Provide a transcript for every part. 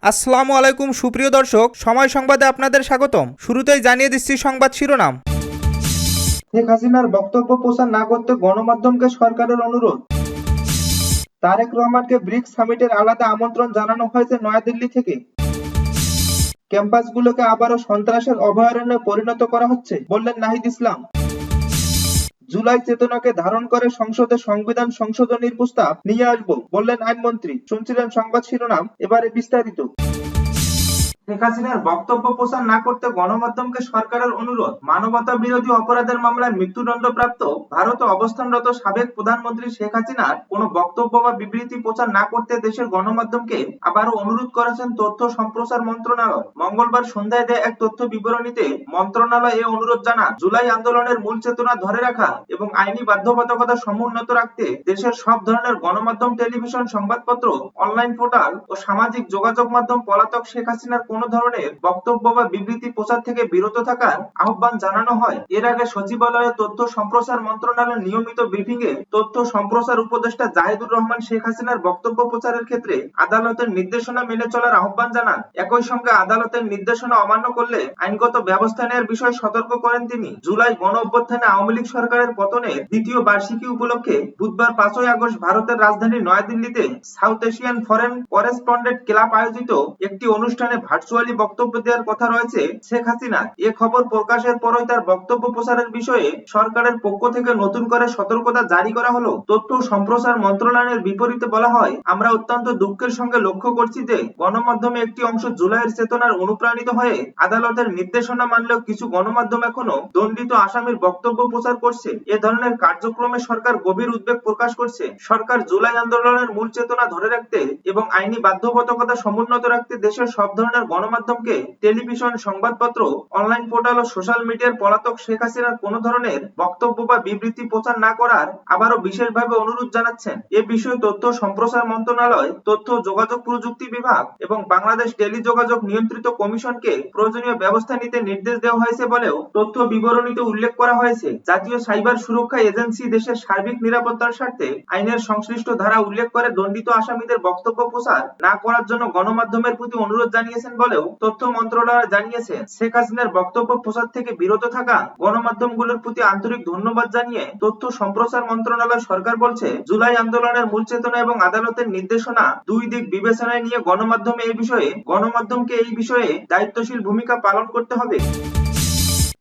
আসসালামু আলাইকুম সুপ্রিয় দর্শক, সময় সংবাদে আপনাদের স্বাগতম। শুরুতেই জানিয়ে দিচ্ছি সংবাদ শিরোনাম। শেখ হাসিনার বক্তব্য প্রচার না করতে গণমাধ্যমকে সরকারের অনুরোধ। তারেক রহমানকে ব্রিক্স সামিটের আলাদা আমন্ত্রণ জানানো হয়েছে নয়াদিল্লি থেকে। ক্যাম্পাসগুলোকে আবারও সন্ত্রাসের অভয়ারণ্যে পরিণত করা হচ্ছে, বললেন নাহিদ ইসলাম। জুলাই চেতনাকে ধারণ করে সংসদে সংবিধান সংশোধনীর প্রস্তাব নিয়ে আসবো, বললেন আইনমন্ত্রী। শুনছিলেন সংবাদ শিরোনাম, এবারে বিস্তারিত। শেখ হাসিনার বক্তব্য প্রচার না করতে গণমাধ্যমকে সরকারের অনুরোধ। মানবতা বিরোধী অপরাধের মামলায় মৃত্যুদণ্ডপ্রাপ্ত ভারতে অবস্থানরত সাবেক প্রধানমন্ত্রী শেখ হাসিনার কোনো বক্তব্য বা বিবৃতি প্রচার না করতে দেশের গণমাধ্যমকে আবারও অনুরোধ করেছেন তথ্য সম্প্রচার মন্ত্রণালয়। মঙ্গলবার সন্ধ্যায় দেয়া এক তথ্য বিবরণীতে মন্ত্রণালয় এই অনুরোধ জানান। জুলাই আন্দোলনের মূল চেতনা ধরে রাখা এবং আইনি বাধ্যবাধকতা সমুন্নত রাখতে দেশের সব ধরনের গণমাধ্যম, টেলিভিশন, সংবাদপত্র, অনলাইন পোর্টাল ও সামাজিক যোগাযোগ মাধ্যম পলাতক শেখ হাসিনার কোন ধরনের বক্তব্য বা বিবৃতি প্রচার থেকে বিরত থাকার আহ্বান জানানো হয়। এর আগে সচিবালয়ে তথ্য সম্প্রচার মন্ত্রণালয়ের নিয়মিত ব্রিফিং এ তথ্য সম্প্রচার উপদেষ্টা জাহিদুর রহমান শেখ হাসিনার বক্তব্য প্রচারের ক্ষেত্রে আদালতের নির্দেশনা মেনে চলার আহ্বান জানান। একই সঙ্গে আদালতের নির্দেশনা অমান্য করলে আইনগত ব্যবস্থা নেওয়ার বিষয়ে সতর্ক করেন তিনি। জুলাই গণ অভ্যুত্থানে আওয়ামী লীগ সরকারের পতনের দ্বিতীয় বার্ষিকী উপলক্ষে বুধবার 5ই আগস্ট ভারতের রাজধানী নয়াদিল্লিতে south Asian foreign correspondent club আয়োজিত একটি অনুষ্ঠানে ভার্চুয়ালি বক্তব্য দেওয়ার কথা রয়েছে শেখ হাসিনার। এ খবর প্রকাশের পরই তার বক্তব্য প্রচারের বিষয়ে সরকারের পক্ষ থেকে নতুন করে সতর্কতা জারি করা হলো। তথ্য সম্প্রচার মন্ত্রণালয়ের বিপরীতে বলা হয়, আমরা অত্যন্ত দুঃখের সঙ্গে লক্ষ্য করছি যে গণমাধ্যমে একটি অংশ জুলাইয়ের চেতনার অনুপ্রাণিত হয়ে আদালতের নির্দেশনা মানলেও কিছু গণমাধ্যম এখনো দণ্ডিত আসামির বক্তব্য প্রচার করছে। এ ধরনের কার্যক্রমে সরকার গভীর উদ্বেগ প্রকাশ করছে। সরকার জুলাই আন্দোলনের মূল চেতনা ধরে রাখতে এবং আইনি বাধ্যবাধকতা সমুন্নত রাখতে দেশের সব ধরনের গণমাধ্যমকে, টেলিভিশন, সংবাদপত্র, অনলাইন পোর্টাল ও সোশ্যাল মিডিয়ার পলাতক শেখ হাসিনার কোন ধরনের বক্তব্য বা বিবৃতি প্রচার না করার আবারও বিশেষভাবে অনুরোধ জানাচ্ছেন। এ বিষয়ে তথ্য সম্প্রচার মন্ত্রণালয়, তথ্য যোগাযোগ প্রযুক্তি বিভাগ এবং বাংলাদেশ টেলিযোগাযোগ নিয়ন্ত্রিত কমিশনকে প্রয়োজনীয় ব্যবস্থা নিতে নির্দেশ দেওয়া হয়েছে বলেও তথ্য বিবরণীতে উল্লেখ করা হয়েছে। জাতীয় সাইবার সুরক্ষা এজেন্সি দেশের সার্বিক নিরাপত্তার স্বার্থে আইনের সংশ্লিষ্ট ধারা উল্লেখ করে দণ্ডিত আসামিদের বক্তব্য প্রচার না করার জন্য গণমাধ্যমের প্রতি অনুরোধ জানিয়েছেন বলেও তথ্য মন্ত্রণালয় জানিয়েছে। শেখ হাসিনার বক্তব্য প্রচার থেকে বিরত থাকা গণমাধ্যমগুলোর প্রতি আন্তরিক ধন্যবাদ জানিয়ে তথ্য সম্প্রচার মন্ত্রণালয় সরকার বলছে, জুলাই আন্দোলনের মূল চেতনা এবং আদালতের নির্দেশনা দুই দিক বিবেচনায় নিয়ে গণমাধ্যমকে এই বিষয়ে দায়িত্বশীল ভূমিকা পালন করতে হবে।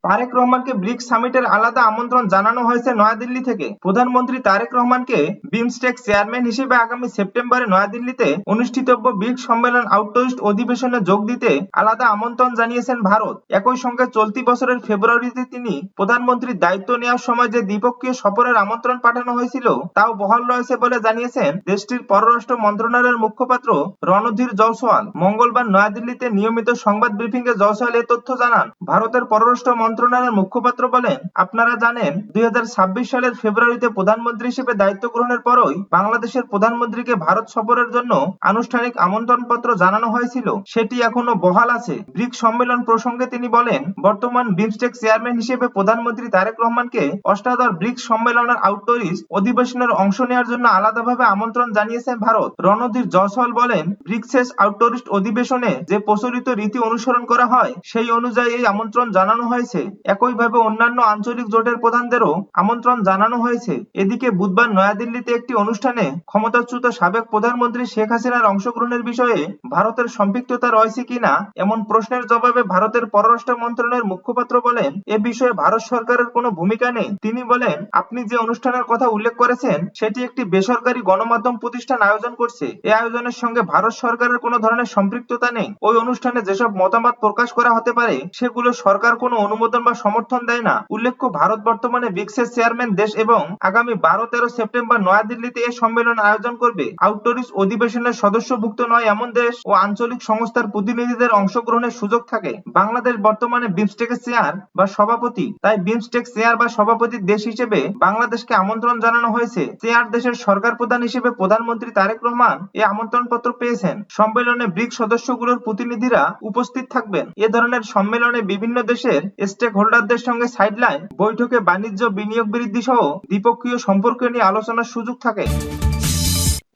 তারেক রহমানকে ব্রিক্স সামিটের আলাদা আমন্ত্রণ জানানো হয়েছে নয়াদিল্লি থেকে। প্রধানমন্ত্রী তারেক রহমানকে বিমস্টেক চেয়ারম্যান হিসেবে আগামী সেপ্টেম্বরে নয়াদিল্লিতে অনুষ্ঠিতব্য ব্রিক্স সম্মেলন আউটরিচ অধিবেশনে যোগ দিতে আলাদা আমন্ত্রণ জানিয়েছেন ভারত। একই সঙ্গে চলতি বছরের ফেব্রুয়ারিতে তিনি প্রধানমন্ত্রীর দায়িত্ব নেওয়ার সময় যে দ্বিপক্ষীয় সফরের আমন্ত্রণ পাঠানো হয়েছিল তাও বহাল রয়েছে বলে জানিয়েছেন দেশটির পররাষ্ট্র মন্ত্রণালয়ের মুখপাত্র রণধীর জয়সওয়াল। মঙ্গলবার নয়াদিল্লিতে নিয়মিত সংবাদ ব্রিফিংয়ে জয়সওয়াল এ তথ্য জানান। ভারতের পররাষ্ট্র মন্ত্রণালয়ের মুখপাত্র বলেন, আপনারা জানেন 2026 সালের ফেব্রুয়ারিতে প্রধানমন্ত্রী হিসেবে দায়িত্ব গ্রহণের পরই বাংলাদেশের প্রধানমন্ত্রীকে ভারত সফরের জন্য আনুষ্ঠানিক আমন্ত্রণপত্র জানানো হয়েছিল। সেটি এখনো বহাল আছে। ব্রিক্স সম্মেলন প্রসঙ্গে তিনি বলেন, বর্তমান বিমস্টেক চেয়ারম্যান হিসেবে প্রধানমন্ত্রী তারেক রহমানকে অষ্টাদশ ব্রিক্স সম্মেলনের আউটরিচ অধিবেশনের অংশ নেওয়ার জন্য আলাদাভাবে আমন্ত্রণ জানিয়েছেন ভারত। রণধীর জয়সওয়াল বলেন, ব্রিক্সের আউটরিচ অধিবেশনে যে প্রচলিত রীতি অনুসরণ করা হয় সেই অনুযায়ী এই আমন্ত্রণ জানানো হয়েছে। একইভাবে অন্যান্য আঞ্চলিক জোটের প্রধানদেরও আমন্ত্রণ জানানো হয়েছে। এদিকে বুধবার নয়াদিল্লিতে একটি অনুষ্ঠানে ক্ষমতাচ্যুত সাবেক প্রধানমন্ত্রী শেখ হাসিনার অংশগ্রহণের বিষয়ে ভারতের সম্পৃক্ততা রয়েছে কিনা এমন প্রশ্নের জবাবে ভারতের পররাষ্ট্র মন্ত্রণালয়ের মুখপাত্র বলেন, এ বিষয়ে ভারত সরকারের কোনো ভূমিকা নেই। তিনি বলেন, আপনি যে অনুষ্ঠানের কথা উল্লেখ করেছেন সেটি একটি বেসরকারি গণমাধ্যম প্রতিষ্ঠান আয়োজন করছে। এই আয়োজনের সঙ্গে ভারত সরকারের কোনো ধরনের সম্পৃক্ততা নেই। ওই অনুষ্ঠানে যেসব মতামত প্রকাশ করা হতে পারে সেগুলো সরকার কোনো অনুমোদন বা সমর্থন দেয় না। উল্লেখ্য, ভারত বর্তমানে ব্রিক্সের চেয়ারম্যান দেশ এবং আগামী 12-13 সেপ্টেম্বর নয়াদিল্লিতে এ সম্মেলন আয়োজন করবে। আউটরিচ অধিবেশনের সদস্যভুক্ত নয় এমন দেশ ও আঞ্চলিক সংস্থার প্রতিনিধিদের অংশগ্রহণের সুযোগ থাকে। বাংলাদেশ বর্তমানে বিমস্টেকের চেয়ার বা সভাপতি, তাই বিমস্টেক চেয়ার বা সভাপতির দেশ হিসেবে বাংলাদেশকে আমন্ত্রণ জানানো হয়েছে। চেয়ার দেশের সরকার প্রধান হিসেবে প্রধানমন্ত্রী তারেক রহমান এই আমন্ত্রণপত্র পেয়েছেন। সম্মেলনে ব্রিক্স সদস্যগুলোর প্রতিনিধিরা উপস্থিত থাকবেন। এ ধরনের সম্মেলনে বিভিন্ন দেশের স্টেক হোল্ডারদের সঙ্গে সাইডলাইন বৈঠকে বাণিজ্য, বিনিয়োগ বৃদ্ধি সহ দ্বিপক্ষীয় সম্পর্ক নিয়ে আলোচনার সুযোগ থাকে।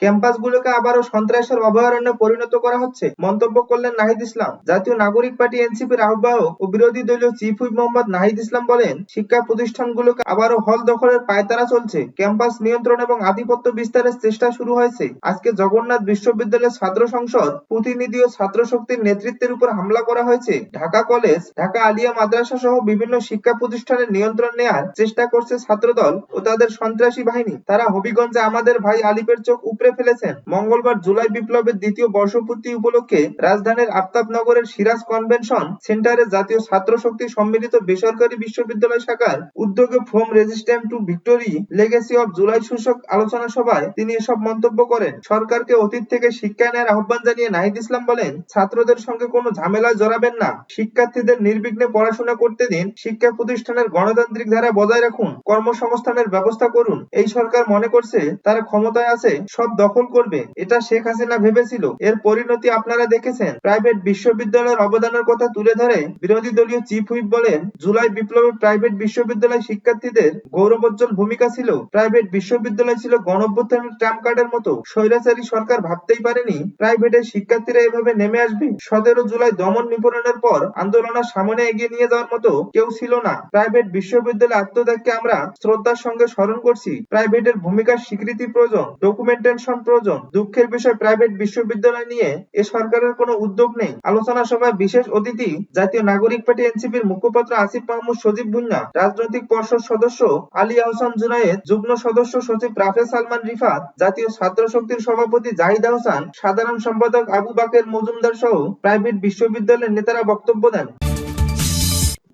ক্যাম্পাসগুলোকে আবারও সন্ত্রাসের অভয়ারণ্যে পরিণত করা হচ্ছে মন্তব্য করলেন নাহিদ ইসলাম। জাতীয় নাগরিক পার্টি এনসিপির আহ্বায়ক ও বিরোধী দলীয় চিফ হুইপ মোহাম্মদ নাহিদ ইসলাম বলেন, শিক্ষা প্রতিষ্ঠানগুলোকে আবারও হল দখলের পায়তারা চলছে। ক্যাম্পাস নিয়ন্ত্রণ এবং আধিপত্য বিস্তারের চেষ্টা শুরু হয়েছে। আজকে জগন্নাথ বিশ্ববিদ্যালয়ের ছাত্র সংসদ প্রতিনিধি ও ছাত্র শক্তির নেতৃত্বের উপর হামলা করা হয়েছে। ঢাকা কলেজ, ঢাকা আলিয়া মাদ্রাসা সহ বিভিন্ন শিক্ষা প্রতিষ্ঠানের নিয়ন্ত্রণ নেয়ার চেষ্টা করছে ছাত্রদল ও তাদের সন্ত্রাসী বাহিনী। তারা হবিগঞ্জে আমাদের ভাই আলিপের চোখ উপড়ে ফেলেছেন। মঙ্গলবার জুলাই বিপ্লবের দ্বিতীয় বর্ষপূর্তি উপলক্ষে রাজধানীর আফতাবনগরের সিরাজ কনভেনশন সেন্টারে জাতীয় ছাত্র শক্তি সম্মিলিত বেসরকারি বিশ্ববিদ্যালয় শাখার উদ্যোগে from resistance to victory legacy of July শীর্ষক আলোচনা সভায় তিনি এসব মন্তব্য করেন। সরকারকে অতীত থেকে শিক্ষা নেয়ার আহ্বান জানিয়ে নাহিদ ইসলাম বলেন, ছাত্রদের সঙ্গে কোনো ঝামেলায় জড়াবেন না। শিক্ষার্থীদের নির্বিঘ্নে পড়াশোনা করতে দিন। শিক্ষা প্রতিষ্ঠানের গণতান্ত্রিক ধারা বজায় রাখুন। কর্মসংস্থানের ব্যবস্থা করুন। এই সরকার মনে করছে তারা ক্ষমতায় আছে, সব দখল করবে। এটা শেখ হাসিনা ভেবেছিল। এর পরিণতি আপনারা দেখেছেন। প্রাইভেট বিশ্ববিদ্যালয়ের অবদানের কথা তুলে ধরে বিরোধী দলীয় চিফ হুইপ বলেন, জুলাই বিপ্লবে প্রাইভেট বিশ্ববিদ্যালয় শিক্ষার্থীদের গৌরবোজ্জ্বল ভূমিকা ছিল। প্রাইভেট বিশ্ববিদ্যালয় ছিল গণঅভ্যুত্থানের ট্রাম্প কার্ডের মতো। স্বৈরাচারী সরকার ভাবতেই পারেনি প্রাইভেটের শিক্ষার্থীরা এভাবে নেমে আসবে। 17 জুলাই দমন নিপীড়নের পর আন্দোলনের সামনে এগিয়ে নিয়ে যাওয়ার মতো কেউ ছিল না। প্রাইভেট বিশ্ববিদ্যালয় আত্মত্যাগকে আমরা শ্রদ্ধার সঙ্গে স্মরণ করছি। প্রাইভেটের ভূমিকার স্বীকৃতি প্রয়োজন, ডকুমেন্টেশন প্রয়োজন। দুঃখের বিষয়, প্রাইভেট বিশ্ববিদ্যালয় নিয়ে এ সরকারের কোনো উদ্যোগ নেই। আলোচনা সভায় বিশেষ অতিথি জাতীয় নাগরিক পার্টি এনসিপির মুখপাত্র আসিফ মাহমুদ সজীব ভুঁইয়া, রাজনৈতিক পর্ষদ সদস্য আলী আহসান জুনায়েদ, যুগ্ম সদস্য সচিব রাফেজ সালমান রিফাত, জাতীয় ছাত্র শক্তির সভাপতি জাহিদ আহসান, সাধারণ সম্পাদক আবু বাকের মজুমদার সহ প্রাইভেট বিশ্ববিদ্যালয়ের নেতারা বক্তব্য দেন।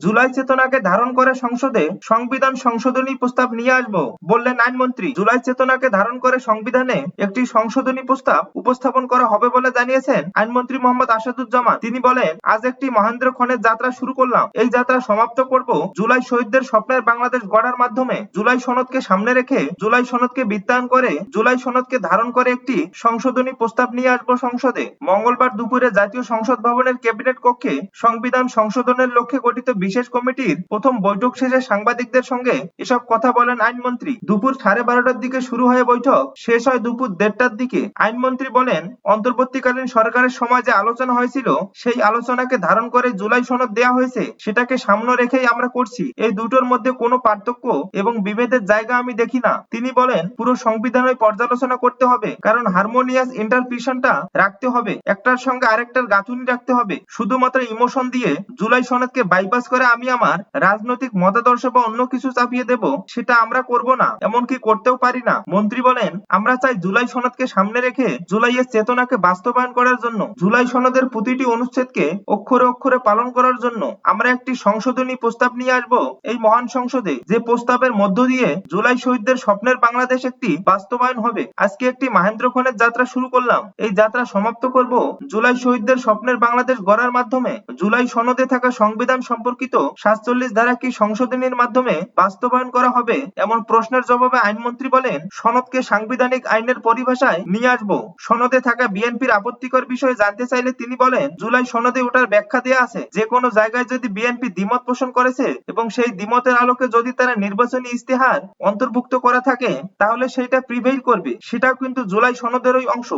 জুলাই চেতনাকে ধারণ করে সংসদে সংবিধান সংশোধনী প্রস্তাব নিয়ে আসব বললেন আইনমন্ত্রী। জুলাই চেতনাকে ধারণ করে সংবিধানে একটি সংশোধনী প্রস্তাব উপস্থাপন করা হবে বলে জানিয়েছেন আইনমন্ত্রী মোহাম্মদ আসাদুজ্জামান। তিনি বলেন, আজ একটি মহেন্দ্র খনের যাত্রা শুরু করলাম। এই যাত্রা সমাপ্ত করব জুলাই শহীদদের স্বপ্নের বাংলাদেশ গড়ার মাধ্যমে। জুলাই সনদকে সামনে রেখে, জুলাই সনদকে বিত্তায়ন করে, জুলাই সনদকে ধারণ করে একটি সংশোধনী প্রস্তাব নিয়ে আসব সংসদে। মঙ্গলবার দুপুরে জাতীয় সংসদ ভবনের ক্যাবিনেট কক্ষে সংবিধান সংশোধনের লক্ষ্যে গঠিত বিশেষ কমিটির প্রথম বৈঠক শেষে সাংবাদিকদের সঙ্গে এসব কথা বলেন আইনমন্ত্রী। দুপুর 12:30টার দিকে শুরু হয় বৈঠক, শেষ হয় দুপুর 1:30টার দিকে। আইনমন্ত্রী বলেন, অন্তর্বর্তীকালীন সরকারের সময় যে আলোচনা হয়েছিল সেই আলোচনাকে ধারণ করে জুলাই সনদ দেয়া হয়েছে, সেটাকে সামনে রেখেই আমরা করছি। এই দুটোর মধ্যে কোনো পার্থক্য এবং বিভেদের জায়গা আমি দেখি না। তিনি বলেন, পুরো সংবিধানই পর্যালোচনা করতে হবে, কারণ হারমোনিয়াস ইন্টারপ্রিটেশনটা রাখতে হবে, একটার সঙ্গে আরেকটার গাঁথুনি রাখতে হবে। শুধুমাত্র ইমোশন দিয়ে জুলাই সনদকে বাইপাস করে আমি আমার রাজনৈতিক মতাদর্শ বা অন্য কিছু চাপিয়ে দেব, সেটা আমরা করব না, এমনকি করতেও পারি না। মন্ত্রী বলেন, আমরা চাই জুলাই সনদকে সামনে রেখে জুলাইয়ের চেতনাকে বাস্তবায়ন করার জন্য, জুলাই সনদের প্রতিটি অনুচ্ছেদকে অক্ষরে অক্ষরে পালন করার জন্য আমরা একটি সংশোধনী প্রস্তাব নিয়ে আসব এই মহান সংসদে, যে প্রস্তাবের মধ্য দিয়ে জুলাই শহীদদের স্বপ্নের বাংলাদেশ একটি বাস্তবায়ন হবে। আজকে একটি মহেন্দ্র খনের যাত্রা শুরু করলাম। এই যাত্রা সমাপ্ত করব জুলাই শহীদদের স্বপ্নের বাংলাদেশ গড়ার মাধ্যমে। জুলাই সনদে থাকা সংবিধান সম্পর্কিত 47 ধারা কি সংশোধনীর মাধ্যমে বাস্তবায়ন করা হবে, এমন প্রশ্নের জবাবে আইনমন্ত্রী বলেন, সনদকে সাংবিধানিক আইনের পরিভাষায় নিয়ে আসব। সনদে থাকা বিএনপির আপত্তিকর বিষয়ে জানতে চাইলে তিনি বলেন, জুলাই সনদে ওটার ব্যাখ্যা দেয়া আছে। যে কোনো জায়গায় যদি বিএনপি দ্বিমত পোষণ করেছে এবং সেই দ্বিমতের আলোকে যদি তারা নির্বাচনী ইস্তেহার অন্তর্ভুক্ত করা থাকে, তাহলে সেটা প্রিভেইল করবে। সেটাও কিন্তু জুলাই সনদেরই অংশ।